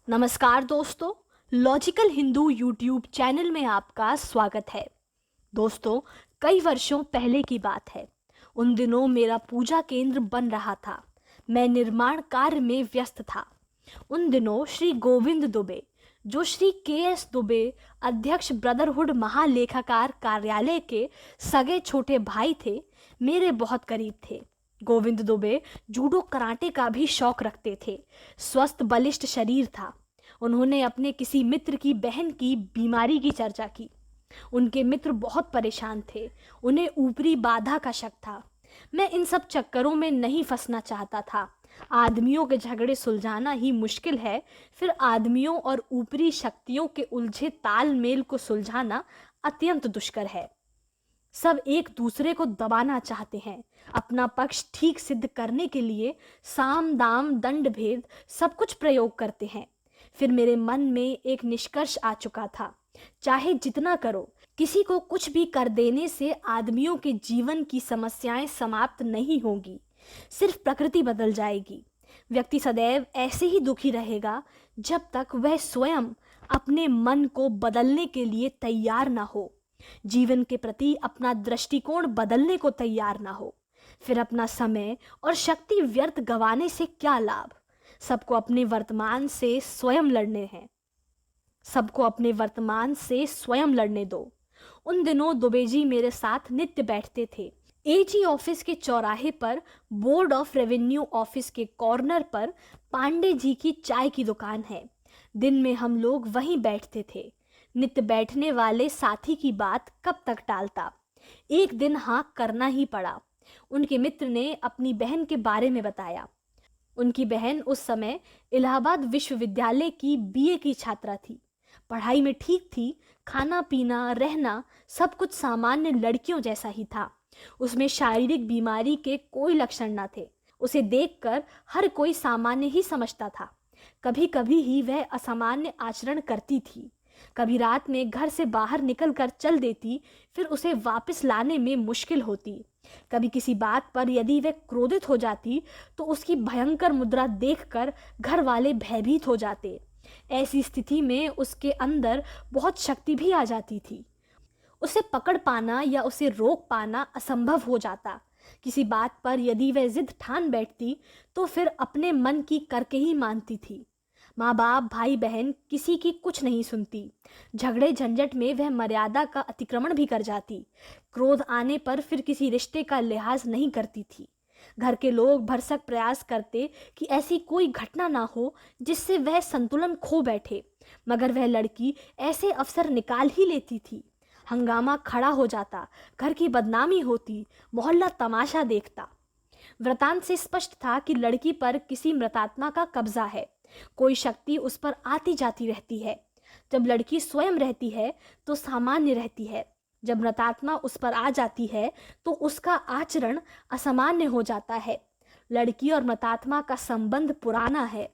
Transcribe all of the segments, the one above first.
नमस्कार दोस्तों, logical Hindu YouTube channel में आपका स्वागत है। दोस्तों, कई वर्षों पहले की बात है। उन दिनों मेरा पूजा केंद्र बन रहा था। मैं निर्माण कार्य में व्यस्त था। उन दिनों श्री गोविंद दुबे, जो श्री के.एस. दुबे अध्यक्ष ब्रदरहुड महालेखाकार कार्यालय के सगे छोटे भाई थे, मेरे बहुत करीब थे। गोविंद दुबे जूडो कराटे का भी शौक रखते थे। स्वस्थ बलिष्ठ शरीर था। उन्होंने अपने किसी मित्र की बहन की बीमारी की चर्चा की। उनके मित्र बहुत परेशान थे। उन्हें ऊपरी बाधा का शक था। मैं इन सब चक्करों में नहीं फंसना चाहता था। आदमियों के झगड़े सुलझाना ही मुश्किल है, फिर आदमियों और ऊपरी शक्तियों के उलझे तालमेल को सुलझाना अत्यंत दुष्कर है। सब एक दूसरे को दबाना चाहते हैं। अपना पक्ष ठीक सिद्ध करने के लिए साम दाम दंड भेद सब कुछ प्रयोग करते हैं। फिर मेरे मन में एक निष्कर्ष आ चुका था, चाहे जितना करो, किसी को कुछ भी कर देने से आदमियों के जीवन की समस्याएं समाप्त नहीं होंगी, सिर्फ प्रकृति बदल जाएगी। व्यक्ति सदैव ऐसे ही दुखी रहेगा जब तक वह स्वयं अपने मन को बदलने के लिए तैयार ना हो, जीवन के प्रति अपना दृष्टिकोण बदलने को तैयार ना हो। फिर अपना समय और शक्ति व्यर्थ गंवाने से क्या लाभ। सबको अपने वर्तमान से स्वयं लड़ने हैं। सबको अपने वर्तमान से स्वयं लड़ने दो। उन दिनों दुबे जी मेरे साथ नित्य बैठते थे। एजी ऑफिस के चौराहे पर बोर्ड ऑफ रेवेन्यू ऑफिस के कॉर्नर पर पांडे जी की चाय की दुकान है। दिन में हम लोग वहीं बैठते थे। नित्य बैठने वाले साथी की बात कब तक टालता। एक दिन हाँ करना ही पड़ा। उनके मित्र ने अपनी बहन के बारे में बताया। उनकी बहन उस समय इलाहाबाद विश्वविद्यालय की बीए की छात्रा थी। पढ़ाई में ठीक थी। खाना पीना रहना सब कुछ सामान्य लड़कियों जैसा ही था। उसमें शारीरिक बीमारी के कोई लक्षण न थे। उसे देखकर हर कोई सामान्य ही समझता था। कभी कभी ही वह असामान्य आचरण करती थी। कभी रात में घर से बाहर निकलकर चल देती, फिर उसे वापस लाने में मुश्किल होती। कभी किसी बात पर यदि वह क्रोधित हो जाती तो उसकी भयंकर मुद्रा देखकर घर वाले भयभीत हो जाते। ऐसी स्थिति में उसके अंदर बहुत शक्ति भी आ जाती थी। उसे पकड़ पाना या उसे रोक पाना असंभव हो जाता। किसी बात पर यदि वह जिद ठान बैठती तो फिर अपने मन की करके ही मानती थी। माँ बाप भाई बहन किसी की कुछ नहीं सुनती। झगड़े झंझट में वह मर्यादा का अतिक्रमण भी कर जाती। क्रोध आने पर फिर किसी रिश्ते का लिहाज नहीं करती थी। घर के लोग भरसक प्रयास करते कि ऐसी कोई घटना ना हो जिससे वह संतुलन खो बैठे, मगर वह लड़की ऐसे अवसर निकाल ही लेती थी। हंगामा खड़ा हो जाता, घर की बदनामी होती, मोहल्ला तमाशा देखता। वृतांत से स्पष्ट था कि लड़की पर किसी मृतात्मा का कब्जा है। कोई शक्ति उस पर आती जाती रहती है। जब लड़की स्वयं रहती है तो सामान्य रहती है। जब मृतात्मा उस पर आ जाती है तो उसका आचरण असामान्य हो जाता है। लड़की और मृतात्मा का संबंध पुराना है।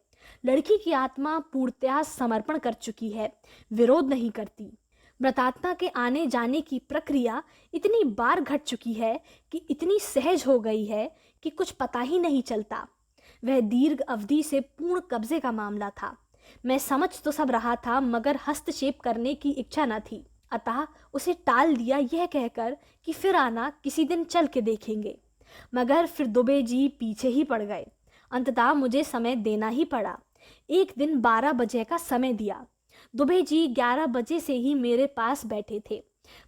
लड़की की आत्मा पूर्णतः समर्पण कर चुकी है, विरोध नहीं करती। मृतात्मा के आने जाने की प्रक्रिया इतनी बार घट चुकी है कि इतनी सहज हो गई है कि कुछ पता ही नहीं चलता। वह दीर्घ अवधि से पूर्ण कब्जे का मामला था। मैं समझ तो सब रहा था, मगर हस्तक्षेप करने की इच्छा न थी। अतः उसे टाल दिया, यह कहकर कि फिर आना, किसी दिन चल के देखेंगे। मगर फिर दुबे जी पीछे ही पड़ गए। अंततः मुझे समय देना ही पड़ा। एक दिन 12 बजे का समय दिया। दुबे जी 11 बजे से ही मेरे पास बैठे थे।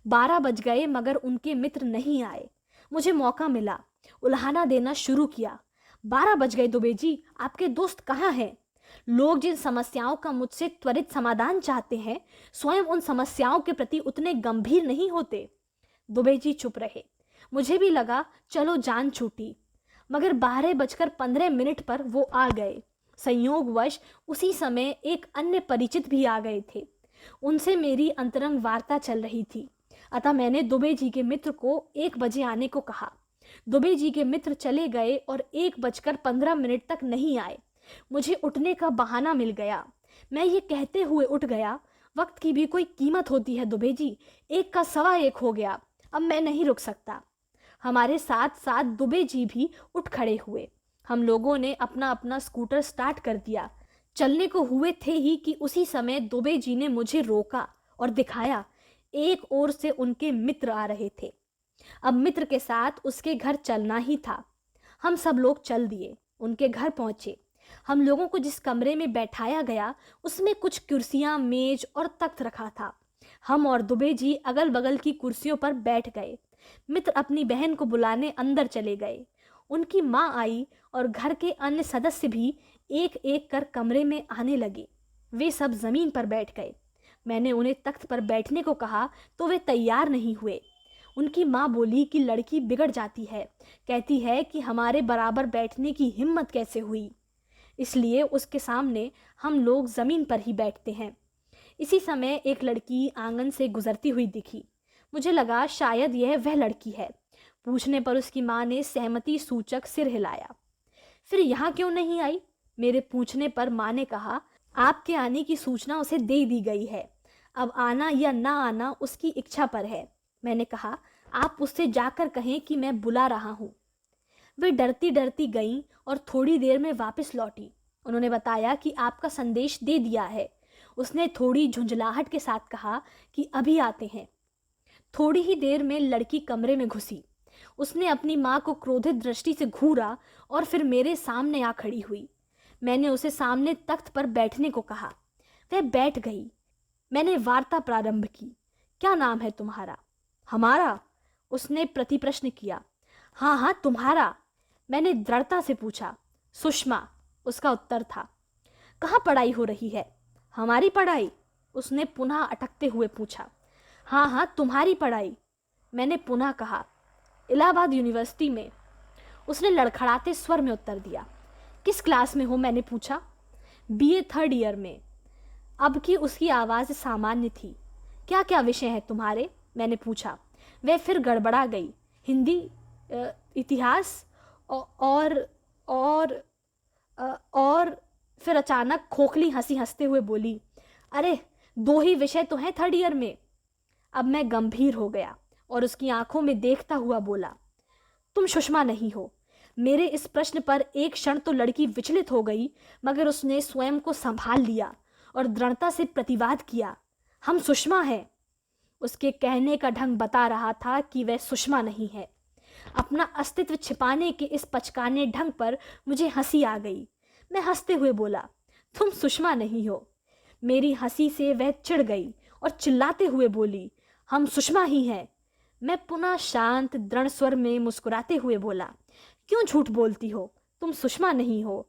12 बज गए मगर उनके मित्र नहीं आए। मुझे मौका मिला, उल्हाना देना शुरू किया। 12 बज गए दुबे जी, आपके दोस्त कहाँ हैं? लोग जिन समस्याओं का मुझसे त्वरित समाधान चाहते हैं, स्वयं उन समस्याओं के प्रति उतने गंभीर नहीं होते। दुबे जी चुप रहे। मुझे भी लगा चलो जान छूटी, मगर 12:15 पर वो आ गए। संयोगवश उसी समय एक अन्य परिचित भी आ गए थे। उनसे मेरी अंतरंग वार्ता चल रही थी। अतः मैंने दुबे जी के मित्र को 1 बजे आने को कहा। दुबे जी के मित्र चले गए और 1:15 तक नहीं आए। मुझे उठने का बहाना मिल गया। मैं ये कहते हुए उठ गया, वक्त की भी कोई कीमत होती है दुबे जी। 1 का सवा 1 हो गया, अब मैं नहीं रुक सकता। हमारे साथ साथ दुबे जी भी उठ खड़े हुए। हम लोगों ने अपना अपना स्कूटर स्टार्ट कर दिया। चलने को हुए थे ही कि उसी समय दुबे जी ने मुझे रोका और दिखाया। एक ओर से उनके मित्र आ रहे थे। अब मित्र के साथ उसके घर चलना ही था। हम सब लोग चल दिए, उनके घर पहुंचे। हम लोगों को जिस कमरे में बैठाया गया उसमें कुछ कुर्सियां, मेज और तख्त रखा था। हम और दुबे जी अगल बगल की कुर्सियों पर बैठ गए। मित्र अपनी बहन को बुलाने अंदर चले गए। उनकी माँ आई और घर के अन्य सदस्य भी एक एक कर कमरे में आने लगे। वे सब जमीन पर बैठ गए। मैंने उन्हें तख्त पर बैठने को कहा तो वे तैयार नहीं हुए। उनकी माँ बोली कि लड़की बिगड़ जाती है, कहती है कि हमारे बराबर बैठने की हिम्मत कैसे हुई, इसलिए उसके सामने हम लोग जमीन पर ही बैठते हैं। इसी समय एक लड़की आंगन से गुजरती हुई दिखी। मुझे लगा शायद यह वह लड़की है। पूछने पर उसकी माँ ने सहमति सूचक सिर हिलाया। फिर यहाँ क्यों नहीं आई? मेरे पूछने पर माँ ने कहा, आपके आने की सूचना उसे दे दी गई है, अब आना या ना आना उसकी इच्छा पर है। मैंने कहा, आप उससे जाकर कहें कि मैं बुला रहा हूँ। वे डरती डरती गईं और थोड़ी देर में वापस लौटी। उन्होंने बताया कि आपका संदेश दे दिया है। उसने थोड़ी झुंझलाहट के साथ कहा कि अभी आते हैं। थोड़ी ही देर में लड़की कमरे में घुसी। उसने अपनी माँ को क्रोधित दृष्टि से घूरा और फिर मेरे सामने आ खड़ी हुई। मैंने उसे सामने तख्त पर बैठने को कहा। वह बैठ गई। मैंने वार्ता प्रारंभ की। क्या नाम है तुम्हारा? हमारा? उसने प्रतिप्रश्न किया। हाँ हाँ, तुम्हारा, मैंने दृढ़ता से पूछा। सुषमा, उसका उत्तर था। कहाँ पढ़ाई हो रही है? हमारी पढ़ाई? उसने पुनः अटकते हुए पूछा। हाँ हाँ, तुम्हारी पढ़ाई, मैंने पुनः कहा। इलाहाबाद यूनिवर्सिटी में, उसने लड़खड़ाते स्वर में उत्तर दिया। किस क्लास में हो? मैंने पूछा। बीए थर्ड ईयर में। अब की उसकी आवाज़ सामान्य थी। क्या क्या विषय है तुम्हारे? मैंने पूछा। वह फिर गड़बड़ा गई। हिंदी, इतिहास और और और फिर अचानक खोखली हंसी हंसते हुए बोली, अरे 2 ही विषय तो हैं थर्ड ईयर में। अब मैं गंभीर हो गया और उसकी आंखों में देखता हुआ बोला, तुम सुषमा नहीं हो। मेरे इस प्रश्न पर एक क्षण तो लड़की विचलित हो गई, मगर उसने स्वयं को संभाल लिया और दृढ़ता से प्रतिवाद किया, हम सुषमा हैं। उसके कहने का ढंग बता रहा था कि वह सुषमा नहीं है। अपना अस्तित्व छिपाने के इस पचकाने ढंग पर मुझे हंसी आ गई। मैं हंसते हुए बोला, तुम सुषमा नहीं हो। मेरी हंसी से वह चिढ़ गई और चिल्लाते हुए बोली, हम सुषमा ही हैं। मैं पुनः शांत दृढ़ स्वर में मुस्कुराते हुए बोला, क्यों झूठ बोलती हो? तुम सुषमा नहीं हो।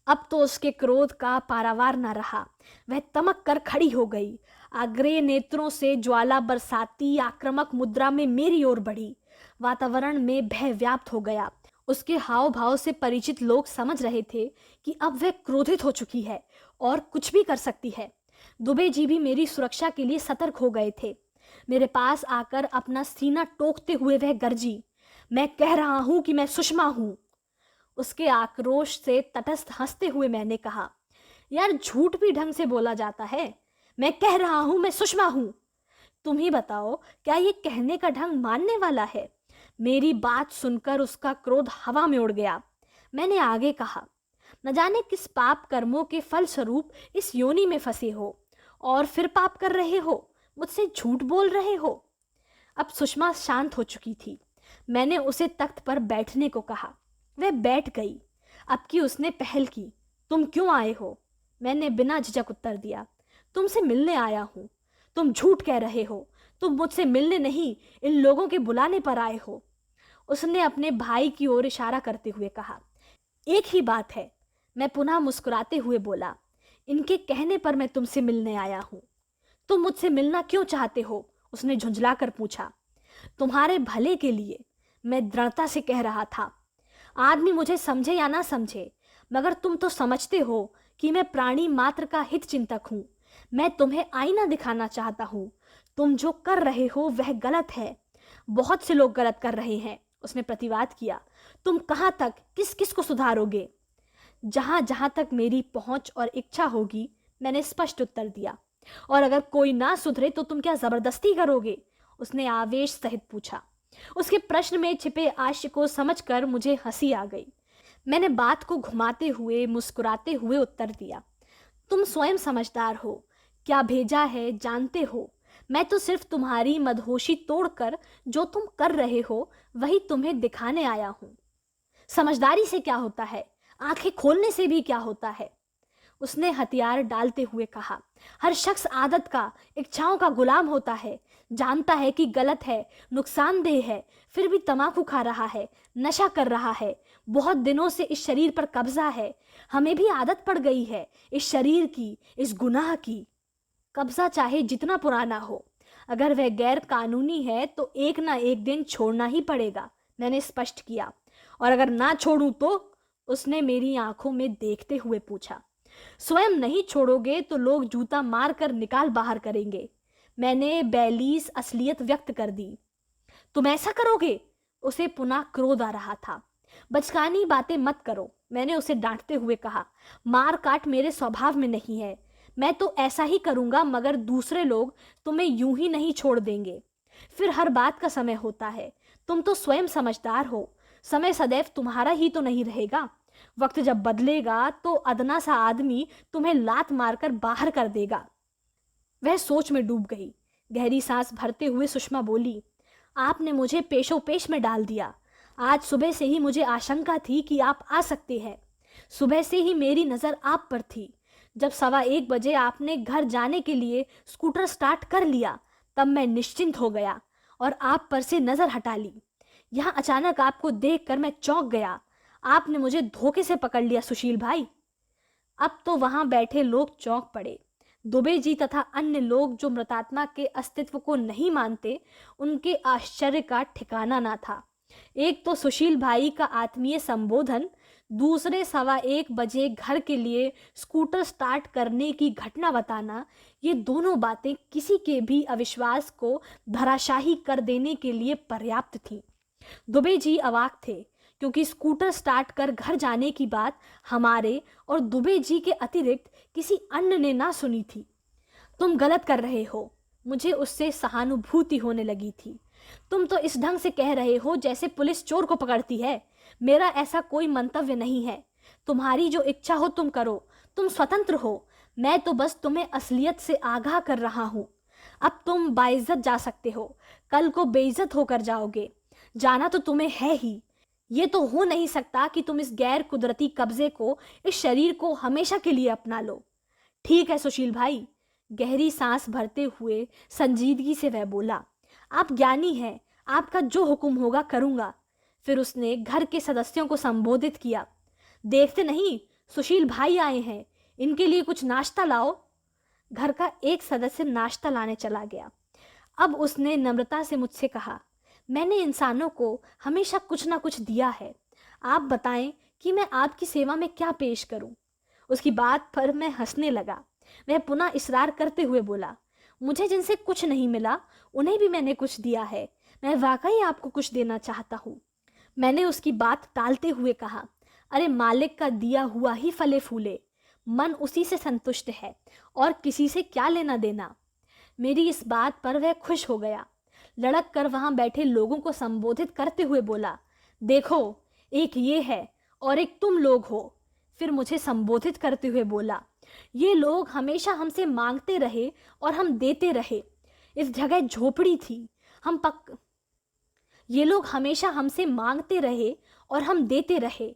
अब तो उसके क्रोध का पारावार न रहा। वह तमक कर खड़ी हो गई। आग्रेय नेत्रों से ज्वाला बरसाती आक्रामक मुद्रा में मेरी ओर बढ़ी। वातावरण में भय व्याप्त हो गया। उसके हाव भाव से परिचित लोग समझ रहे थे कि अब वह क्रोधित हो चुकी है और कुछ भी कर सकती है। दुबे जी भी मेरी सुरक्षा के लिए सतर्क हो गए थे। मेरे पास आकर अपना सीना टोकते हुए वह गरजी, मैं कह रहा हूं कि मैं सुषमा हूं। उसके आक्रोश से तटस्थ हंसते हुए मैंने कहा, यार झूठ भी ढंग से बोला जाता है। मैं कह रहा हूं मैं सुषमा हूं। तुम ही बताओ, क्या ये कहने का ढंग मानने वाला है? मेरी बात सुनकर उसका क्रोध हवा में उड़ गया। मैंने आगे कहा, न जाने किस पाप कर्मों के फलस्वरूप इस योनि में फंसे हो और फिर पाप कर रहे हो, मुझसे झूठ बोल रहे हो। अब सुषमा शांत हो चुकी थी। मैंने उसे तख्त पर बैठने को कहा। वह बैठ गई। अब की उसने पहल की, तुम क्यों आए हो? मैंने बिना झिझक उत्तर दिया, तुमसे मिलने आया हूं। तुम झूठ कह रहे हो। तुम मुझसे मिलने नहीं, इन लोगों के बुलाने पर आए हो। उसने अपने भाई की ओर इशारा करते हुए कहा, एक ही बात है। मैं पुनः मुस्कुराते हुए बोला, इनके कहने पर मैं तुमसे मिलने आया हूं। तुम मुझसे मिलना क्यों चाहते हो? उसने झुंझला कर पूछा। तुम्हारे भले के लिए, मैं दृढ़ता से कह रहा था। आदमी मुझे समझे या ना समझे, मगर तुम तो समझते हो कि मैं प्राणी मात्र का हित चिंतक हूं। मैं तुम्हें आईना दिखाना चाहता हूं। तुम जो कर रहे हो वह गलत है। बहुत से लोग गलत कर रहे हैं, उसने प्रतिवाद किया। तुम कहाँ तक किस किस को सुधारोगे? जहां जहां तक मेरी पहुंच और इच्छा होगी, मैंने स्पष्ट उत्तर दिया। और अगर कोई ना सुधरे तो तुम क्या जबरदस्ती करोगे? उसने आवेश सहित पूछा। उसके प्रश्न में छिपे आशय को समझकर मुझे हंसी आ गई। मैंने बात को घुमाते हुए मुस्कुराते हुए उत्तर दिया, तुम स्वयं समझदार हो, क्या भेजा है जानते हो। मैं तो सिर्फ तुम्हारी मदहोशी तोड़कर जो तुम कर रहे हो वही तुम्हें दिखाने आया हूं। समझदारी से क्या होता है, आंखें खोलने से भी क्या होता है। उसने हथियार डालते हुए कहा, हर शख्स आदत का, इच्छाओं का गुलाम होता है, जानता है कि गलत है, नुकसानदेह है, फिर भी तमाकू खा रहा है, नशा कर रहा है, बहुत दिनों से इस शरीर पर कब्जा है। हमें भी आदत पड़ गई है इस शरीर की, इस गुनाह की। कब्जा चाहे जितना पुराना हो, अगर वह गैर कानूनी है तो एक ना एक दिन छोड़ना ही पड़ेगा, मैंने स्पष्ट किया। और अगर ना छोड़ूं तो, उसने मेरी आंखों में देखते हुए पूछा। स्वयं नहीं छोड़ोगे तो लोग जूता मार कर निकाल बाहर करेंगे। मैंने बैलीस असलियत व्यक्त कर दी। तुम ऐसा करोगे? उसे पुनः क्रोध आ रहा था। बचकानी बातें मत करो, मैंने उसे डांटते हुए कहा। मार काट मेरे स्वभाव में नहीं है। मैं तो ऐसा ही करूंगा, मगर दूसरे लोग तुम्हें यूं ही नहीं छोड़ देंगे। फिर हर बात का समय होता है। तुम तो स्वयं समझदार हो, समय सदैव तुम्हारा ही तो नहीं रहेगा। वक्त जब बदलेगा तो अदना सा आदमी तुम्हें लात मारकर बाहर कर देगा। वह सोच में डूब गई। गहरी सांस भरते हुए सुषमा बोली, आपने मुझे पेशो पेश में डाल दिया। आज सुबह से ही मुझे आशंका थी कि आप आ सकते हैं। सुबह से ही मेरी नज़र आप पर थी। जब 1:15 बजे आपने घर जाने के लिए स्कूटर स्टार्ट कर लिया, तब मैं निश्चिंत हो गया और आप पर से नज़र हटा ली। यहाँ अचानक आपको देखकर मैं चौंक गया। आपने मुझे धोखे से पकड़ लिया सुशील भाई। अब तो वहां बैठे लोग चौंक पड़े। दुबे जी तथा अन्य लोग जो मृतात्मा के अस्तित्व को नहीं मानते, उनके आश्चर्य का ठिकाना ना था। एक तो सुशील भाई का आत्मीय संबोधन, दूसरे 1:15 बजे घर के लिए स्कूटर स्टार्ट करने की घटना बताना, ये दोनों बातें किसी के भी अविश्वास को धराशाही कर देने के लिए पर्याप्त थीं। दुबे जी अवाक थे, क्योंकि स्कूटर स्टार्ट कर घर जाने की बात हमारे और दुबे जी के अतिरिक्त किसी अन्य ने ना सुनी थी। तुम गलत कर रहे हो, मुझे उससे सहानुभूति होने लगी थी। तुम तो इस ढंग से कह रहे हो जैसे पुलिस चोर को पकड़ती है। मेरा ऐसा कोई मंतव्य नहीं है। तुम्हारी जो इच्छा हो तुम करो, तुम स्वतंत्र हो। मैं तो बस तुम्हें असलियत से आगाह कर रहा हूँ। अब तुम बाइज्जत जा सकते हो, कल को बेइज्जत होकर जाओगे। जाना तो तुम्हें है ही। ये तो हो नहीं सकता कि तुम इस गैर कुदरती कब्जे को, इस शरीर को हमेशा के लिए अपना लो। ठीक है सुशील भाई, गहरी सांस भरते हुए संजीदगी से वह बोला। आप ज्ञानी हैं, आपका जो हुक्म होगा करूंगा। फिर उसने घर के सदस्यों को संबोधित किया। देखते नहीं, सुशील भाई आए हैं, इनके लिए कुछ नाश्ता लाओ। घर का एक सदस्य नाश्ता लाने चला गया। अब उसने नम्रता से मुझसे कहा, मैंने इंसानों को हमेशा कुछ ना कुछ दिया है। आप बताएं कि मैं आपकी सेवा में क्या पेश करूं। उसकी बात पर मैं हंसने लगा। वह पुनः इसरार करते हुए बोला, मुझे जिनसे कुछ नहीं मिला उन्हें भी मैंने कुछ दिया है। मैं वाकई आपको कुछ देना चाहता हूँ। मैंने उसकी बात टालते हुए कहा, अरे मालिक का दिया हुआ ही फले फूले, मन उसी से संतुष्ट है और किसी से क्या लेना देना। मेरी इस बात पर वह खुश हो गया। लड़क कर वहां बैठे लोगों को संबोधित करते हुए बोला, देखो, एक ये है और एक तुम लोग हो। फिर मुझे संबोधित करते हुए बोला, ये लोग हमेशा हमसे मांगते रहे और हम देते रहे। इस जगह झोपड़ी थी, ये लोग हमेशा हमसे मांगते रहे और हम देते रहे।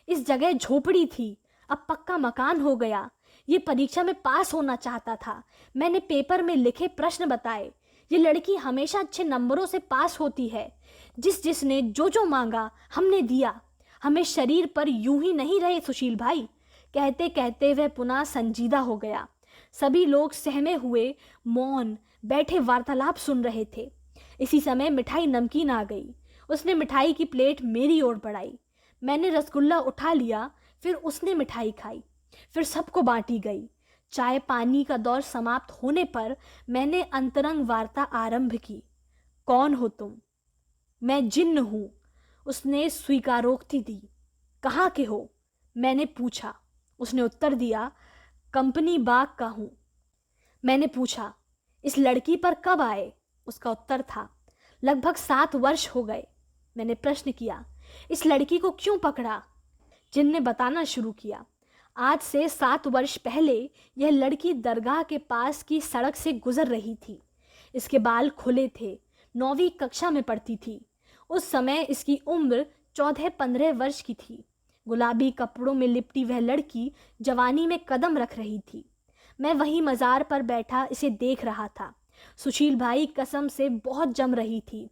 इस जगह झोपड़ी थी, अब पक्का मकान हो गया। ये परीक्षा में पास होना चाहता था, मैंने पेपर में लिखे प्रश्न बताए। ये लड़की हमेशा अच्छे नंबरों से पास होती है। जिसने जो जो मांगा हमने दिया। हमें शरीर पर यूं ही नहीं रहे सुशील भाई। कहते कहते वह पुनः संजीदा हो गया। सभी लोग सहमे हुए मौन बैठे वार्तालाप सुन रहे थे। इसी समय मिठाई नमकीन आ गई। उसने मिठाई की प्लेट मेरी ओर बढ़ाई। मैंने रसगुल्ला उठा लिया, फिर उसने मिठाई खाई, फिर सबको बांटी गई। चाय पानी का दौर समाप्त होने पर मैंने अंतरंग वार्ता आरंभ की। कौन हो तुम? मैं जिन्न हूं, उसने स्वीकारोक्ति दी। कहाँ के हो? मैंने पूछा। उसने उत्तर दिया, कंपनी बाग का हूं। मैंने पूछा, इस लड़की पर कब आए? उसका उत्तर था, लगभग 7 वर्ष हो गए। मैंने प्रश्न किया, इस लड़की को क्यों पकड़ा? जिन ने बताना शुरू किया, आज से 7 वर्ष पहले यह लड़की दरगाह के पास की सड़क से गुजर रही थी। इसके बाल खुले थे, 9वीं कक्षा में पढ़ती थी। उस समय इसकी उम्र 14-15 वर्ष की थी। गुलाबी कपड़ों में लिपटी वह लड़की जवानी में कदम रख रही थी। मैं वहीं मज़ार पर बैठा इसे देख रहा था। सुशील भाई कसम से बहुत जम रही थी।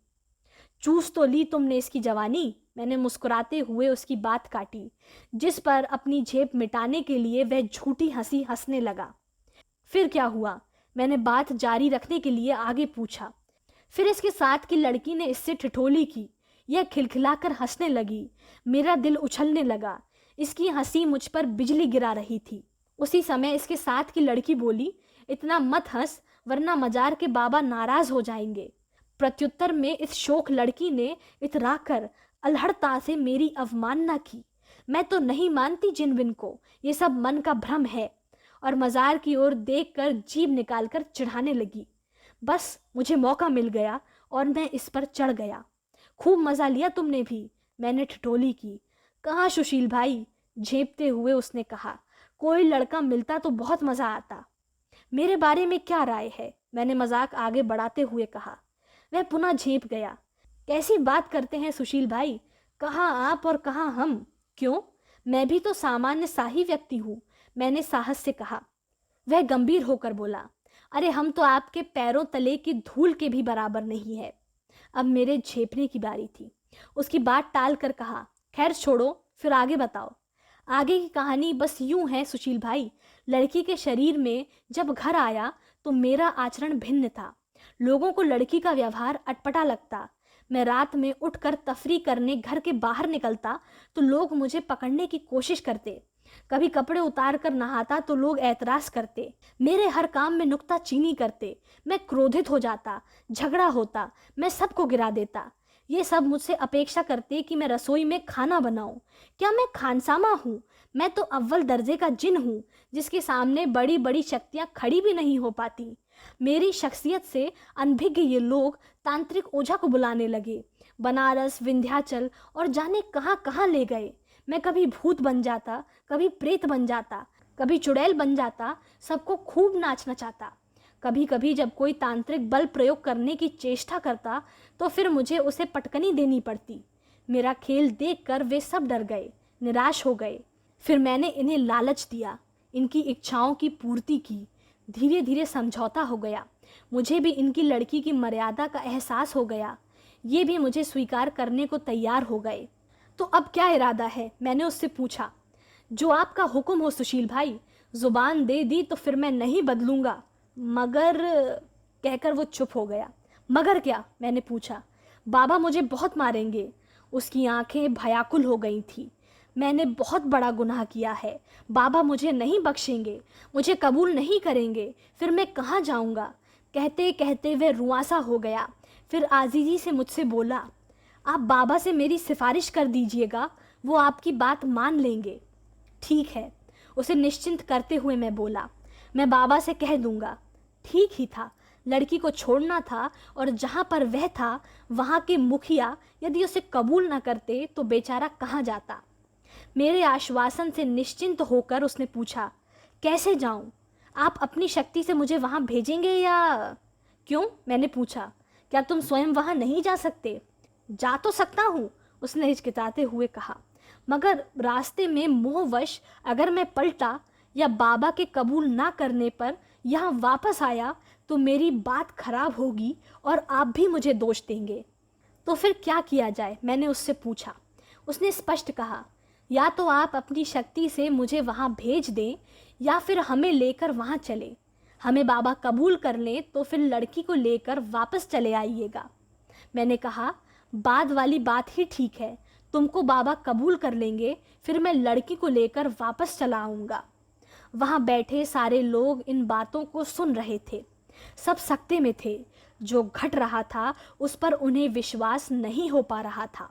चूस तो ली तुमने इसकी जवानी, मैंने मुस्कुराते हुए उसकी बात काटी, जिस पर अपनी झेप मिटाने के लिए वह झूठी हंसी हंसने लगा। फिर क्या हुआ? मैंने बात जारी रखने के लिए आगे पूछा। फिर इसके साथ की लड़की ने इससे ठिठोली की। यह खिलखिलाकर हंसने लगी। मेरा दिल उछलने लगा। इसकी हंसी मुझ पर बिजली गिरा रही थी। उसी समय इसके साथ की लड़की बोली, इतना मत हंस वरना मजार के बाबा नाराज हो जाएंगे। प्रत्युत्तर में इस शोख लड़की ने इतराकर अल्हड़ता से मेरी अवमानना की। मैं तो नहीं मानती जिन-बिन को, ये सब मन का भ्रम है। और मजार की ओर देखकर जीभ निकालकर चिढ़ाने लगी। बस मुझे मौका मिल गया और मैं इस पर चढ़ गया। खूब मजा लिया तुमने भी, मैंने ठिठोली की। कहाँ सुशील भाई, झेंपते हुए उसने कहा, कोई लड़का मिलता तो बहुत मजा आता। मेरे बारे में क्या राय है, मैंने मजाक आगे बढ़ाते हुए कहा। वह पुनः झेंप गया। कैसी बात करते हैं सुशील भाई, कहाँ आप और कहाँ हम? क्यों, मैं भी तो सामान्य सा ही व्यक्ति हूँ, मैंने साहस से कहा। वह गंभीर होकर बोला, अरे हम तो आपके पैरों तले की धूल के भी बराबर नहीं है। अब मेरे झेपने की बारी थी। उसकी बात टाल कर कहा, खैर छोड़ो, फिर आगे बताओ। आगे की कहानी बस यूं है सुशील भाई, लड़की के शरीर में जब घर आया तो मेरा आचरण भिन्न था। लोगों को लड़की का व्यवहार अटपटा लगता। मैं रात में उठकर तफरी करने घर के बाहर निकलता तो लोग मुझे पकड़ने की कोशिश करते। कभी कपड़े उतार कर नहाता तो लोग ऐतराज करते। मेरे हर काम में नुक्ताचीनी करते। मैं क्रोधित हो जाता, झगड़ा होता, मैं सबको गिरा देता। ये सब मुझसे अपेक्षा करते कि मैं रसोई में खाना बनाऊं। क्या मैं खानसामा हूँ? मैं तो अव्वल दर्जे का जिन हूँ, जिसके सामने बड़ी बड़ी शक्तियाँ खड़ी भी नहीं हो पाती। मेरी शख्सियत से अनभिज्ञ ये लोग तांत्रिक ओझा को बुलाने लगे। बनारस, विंध्याचल और जाने कहाँ कहाँ ले गए। मैं कभी भूत बन जाता, कभी प्रेत बन जाता, कभी चुड़ैल बन जाता, सबको खूब नाच नचाता। कभी कभी जब कोई तांत्रिक बल प्रयोग करने की चेष्टा करता तो फिर मुझे उसे पटकनी देनी पड़ती। मेरा खेल देखकर वे सब डर गए, निराश हो गए। फिर मैंने इन्हें लालच दिया, इनकी इच्छाओं की पूर्ति की। धीरे धीरे समझौता हो गया। मुझे भी इनकी लड़की की मर्यादा का एहसास हो गया। ये भी मुझे स्वीकार करने को तैयार हो गए। तो अब क्या इरादा है, मैंने उससे पूछा। जो आपका हुक्म हो सुशील भाई, जुबान दे दी तो फिर मैं नहीं बदलूंगा। मगर, कहकर वो चुप हो गया। मगर क्या, मैंने पूछा। बाबा मुझे बहुत मारेंगे। उसकी आंखें भयाकुल हो गई थी। मैंने बहुत बड़ा गुनाह किया है, बाबा मुझे नहीं बख्शेंगे, मुझे कबूल नहीं करेंगे, फिर मैं कहाँ जाऊँगा? कहते कहते वह रुआंसा हो गया। फिर आजीजी से मुझसे बोला, आप बाबा से मेरी सिफारिश कर दीजिएगा, वो आपकी बात मान लेंगे। ठीक है, उसे निश्चिंत करते हुए मैं बोला, मैं बाबा से कह दूंगा। ठीक ही था, लड़की को छोड़ना था और जहाँ पर वह था वहाँ के मुखिया यदि उसे कबूल न करते तो बेचारा कहाँ जाता। मेरे आश्वासन से निश्चिंत होकर उसने पूछा, कैसे जाऊं? आप अपनी शक्ति से मुझे वहां भेजेंगे या? क्यों, मैंने पूछा। क्या तुम स्वयं वहां नहीं जा सकते? जा तो सकता हूं, उसने हिचकिचाते हुए कहा, मगर रास्ते में मोहवश अगर मैं पलटा या बाबा के कबूल ना करने पर यहाँ वापस आया तो मेरी बात खराब होगी और आप भी मुझे दोष देंगे। तो फिर क्या किया जाए, मैंने उससे पूछा। उसने स्पष्ट कहा, या तो आप अपनी शक्ति से मुझे वहाँ भेज दें या फिर हमें लेकर वहाँ चले। हमें बाबा कबूल कर लें तो फिर लड़की को लेकर वापस चले आइएगा। मैंने कहा, बाद वाली बात ही ठीक है, तुमको बाबा कबूल कर लेंगे, फिर मैं लड़की को लेकर वापस चला आऊँगा। वहाँ बैठे सारे लोग इन बातों को सुन रहे थे। सब सकते में थे। जो घट रहा था उस पर उन्हें विश्वास नहीं हो पा रहा था।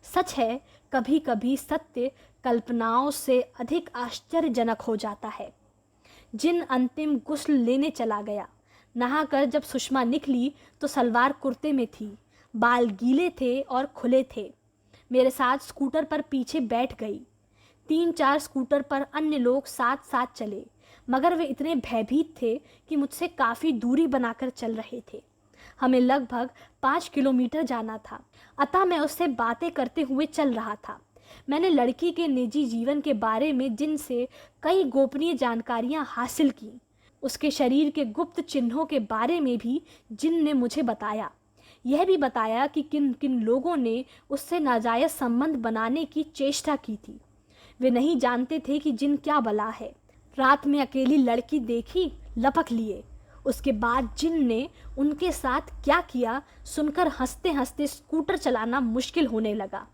सच है, कभी कभी सत्य कल्पनाओं से अधिक आश्चर्यजनक हो जाता है। जिन अंतिम गुस्ल लेने चला गया। नहाकर जब सुषमा निकली तो सलवार कुर्ते में थी, बाल गीले थे और खुले थे। मेरे साथ स्कूटर पर पीछे बैठ गई। 3-4 स्कूटर पर अन्य लोग साथ साथ चले, मगर वे इतने भयभीत थे कि मुझसे काफ़ी दूरी बनाकर चल रहे थे। हमें लगभग 5 किलोमीटर जाना था, अतः मैं उससे बातें करते हुए चल रहा था। मैंने लड़की के निजी जीवन के बारे में जिनसे कई गोपनीय जानकारियां हासिल की, उसके शरीर के गुप्त चिन्हों के बारे में भी जिन ने मुझे बताया। यह भी बताया कि किन किन लोगों ने उससे नाजायज़ संबंध बनाने की चेष्टा की थी। वे नहीं जानते थे कि जिन क्या बला है। रात में अकेली लड़की देखी, लपक लिए। उसके बाद जिन ने उनके साथ क्या किया सुनकर हंसते हंसते स्कूटर चलाना मुश्किल होने लगा।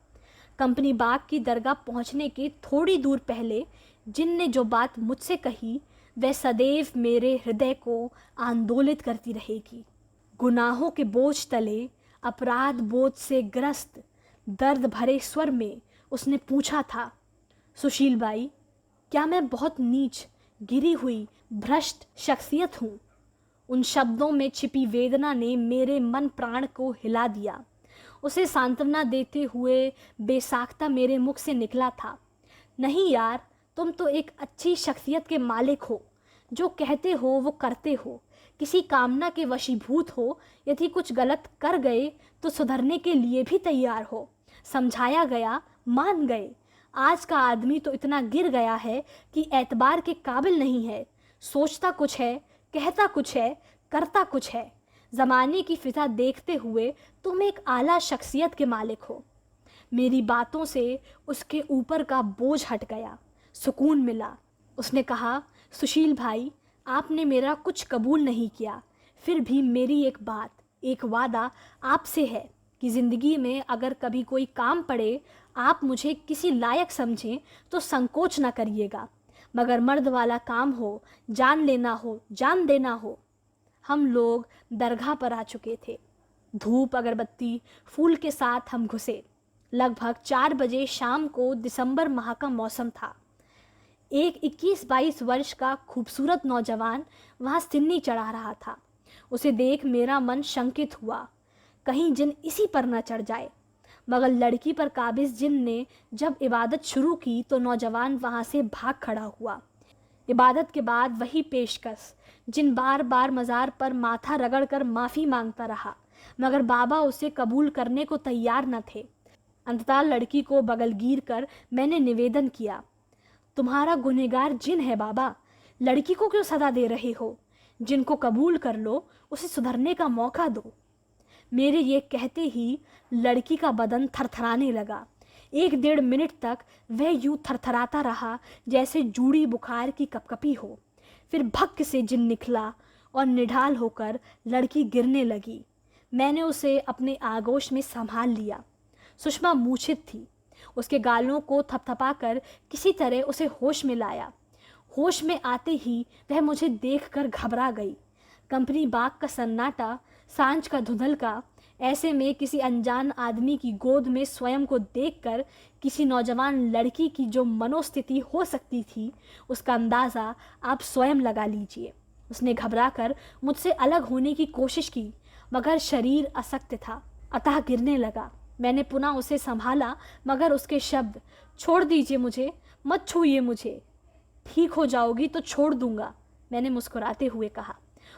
कंपनी बाग की दरगाह पहुंचने के थोड़ी दूर पहले जिन ने जो बात मुझसे कही वह सदैव मेरे हृदय को आंदोलित करती रहेगी। गुनाहों के बोझ तले अपराध बोझ से ग्रस्त दर्द भरे स्वर में उसने पूछा था, सुशील बाई, क्या मैं बहुत नीच, गिरी हुई, भ्रष्ट शख्सियत हूँ? उन शब्दों में छिपी वेदना ने मेरे मन प्राण को हिला दिया। उसे सांत्वना देते हुए बेसाख्ता मेरे मुख से निकला था, नहीं यार, तुम तो एक अच्छी शख्सियत के मालिक हो। जो कहते हो वो करते हो, किसी कामना के वशीभूत हो। यदि कुछ गलत कर गए तो सुधरने के लिए भी तैयार हो। समझाया गया, मान गए। आज का आदमी तो इतना गिर गया है कि एतबार के काबिल नहीं है। सोचता कुछ है, कहता कुछ है, करता कुछ है। ज़माने की फिजा देखते हुए तुम एक आला शख्सियत के मालिक हो। मेरी बातों से उसके ऊपर का बोझ हट गया, सुकून मिला। उसने कहा, सुशील भाई, आपने मेरा कुछ कबूल नहीं किया, फिर भी मेरी एक बात, एक वादा आपसे है कि ज़िंदगी में अगर कभी कोई काम पड़े, आप मुझे किसी लायक समझें तो संकोच ना करिएगा। मगर मर्द वाला काम हो, जान लेना हो, जान देना हो। हम लोग दरगाह पर आ चुके थे। धूप, अगरबत्ती, फूल के साथ हम घुसे। लगभग 4 बजे शाम को दिसंबर माह का मौसम था। एक 21-22 वर्ष का खूबसूरत नौजवान वहाँ सिन्नी चढ़ा रहा था। उसे देख मेरा मन शंकित हुआ, कहीं जिन इसी पर न चढ़ जाए। मगर लड़की पर काबिज जिन ने जब इबादत शुरू की तो नौजवान वहाँ से भाग खड़ा हुआ। इबादत के बाद वही पेशकश, जिन बार बार मज़ार पर माथा रगड़कर माफ़ी मांगता रहा, मगर बाबा उसे कबूल करने को तैयार न थे। अंततः लड़की को बगलगीर कर मैंने निवेदन किया, तुम्हारा गुनहगार जिन है बाबा, लड़की को क्यों सदा दे रहे हो? जिनको कबूल कर लो, उसे सुधरने का मौका दो। मेरे ये कहते ही लड़की का बदन थरथराने लगा। 1-1.5 मिनट तक वह यूं थरथराता रहा जैसे जूड़ी बुखार की कपकपी हो। फिर भक्क से जिन निकला और निढाल होकर लड़की गिरने लगी। मैंने उसे अपने आगोश में संभाल लिया। सुषमा मूर्छित थी। उसके गालों को थपथपाकर किसी तरह उसे होश में लाया। होश में आते ही वह मुझे देखकर घबरा गई। कंपनी बाग का सन्नाटा, सांझ का धुंधलका, ऐसे में किसी अनजान आदमी की गोद में स्वयं को देखकर किसी नौजवान लड़की की जो मनोस्थिति हो सकती थी, उसका अंदाज़ा आप स्वयं लगा लीजिए। उसने घबराकर मुझसे अलग होने की कोशिश की, मगर शरीर असक्त था, अतः गिरने लगा। मैंने पुनः उसे संभाला, मगर उसके शब्द, छोड़ दीजिए मुझे, मत छूइए मुझे, ठीक हो जाओगी तो छोड़ दूंगा, मैंने मुस्कुराते हुए कहा।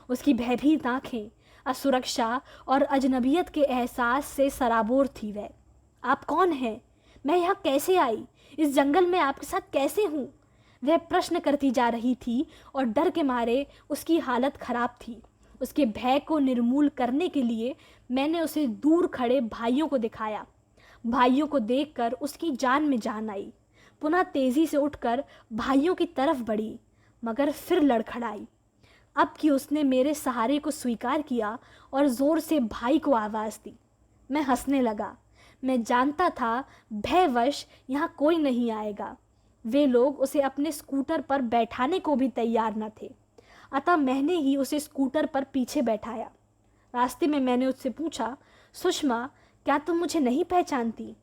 उसकी भयभीत आंखें असुरक्षा और अजनबियत के एहसास से सराबोर थी। वह, आप कौन हैं? मैं यहाँ कैसे आई? इस जंगल में आपके साथ कैसे हूँ? वह प्रश्न करती जा रही थी और डर के मारे उसकी हालत खराब थी। उसके भय को निर्मूल करने के लिए मैंने उसे दूर खड़े भाइयों को दिखाया। भाइयों को देखकर उसकी जान में जान आई। पुनः तेजी से उठकर भाइयों की तरफ बढ़ी, मगर फिर लड़खड़ाई। अब कि उसने मेरे सहारे को स्वीकार किया और ज़ोर से भाई को आवाज़ दी। मैं हंसने लगा। मैं जानता था भयवश यहाँ कोई नहीं आएगा। वे लोग उसे अपने स्कूटर पर बैठाने को भी तैयार न थे, अतः मैंने ही उसे स्कूटर पर पीछे बैठाया। रास्ते में मैंने उससे पूछा, सुषमा, क्या तुम मुझे नहीं पहचानती?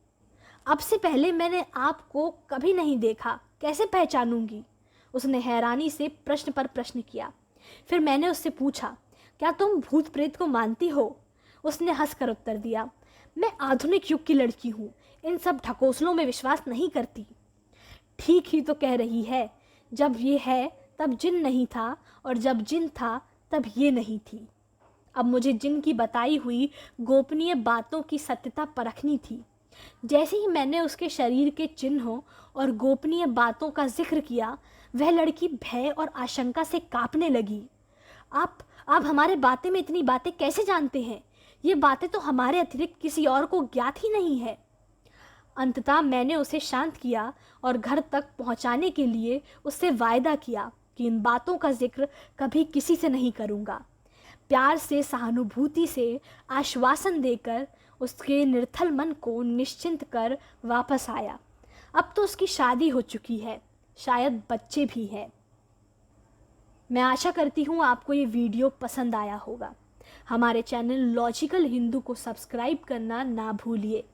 अब से पहले मैंने आपको कभी नहीं देखा, कैसे पहचानूंगी? उसने हैरानी से प्रश्न पर प्रश्न किया। फिर मैंने उससे पूछा, क्या तुम भूत प्रेत को मानती हो? उसने हंसकर उत्तर दिया, मैं आधुनिक युग की लड़की हूँ, इन सब ढकोसलों में विश्वास नहीं करती। ठीक ही तो कह रही है, जब ये है तब जिन नहीं था, और जब जिन था तब ये नहीं थी। अब मुझे जिन की बताई हुई गोपनीय बातों की सत्यता परखनी थी। जैसे ही मैंने उसके शरीर के चिन्हों और गोपनीय बातों का जिक्र किया, वह लड़की भय और आशंका से कांपने लगी। आप हमारे बातें में इतनी बातें कैसे जानते हैं? ये बातें तो हमारे अतिरिक्त किसी और को ज्ञात ही नहीं है। अंततः मैंने उसे शांत किया और घर तक पहुंचाने के लिए उससे वायदा किया कि इन बातों का जिक्र कभी किसी से नहीं करूंगा। प्यार से, सहानुभूति से आश्वासन देकर उसके निर्थल मन को निश्चिंत कर वापस आया। अब तो उसकी शादी हो चुकी है, शायद बच्चे भी हैं। मैं आशा करती हूँ आपको ये वीडियो पसंद आया होगा। हमारे चैनल लॉजिकल हिंदू को सब्सक्राइब करना ना भूलिए।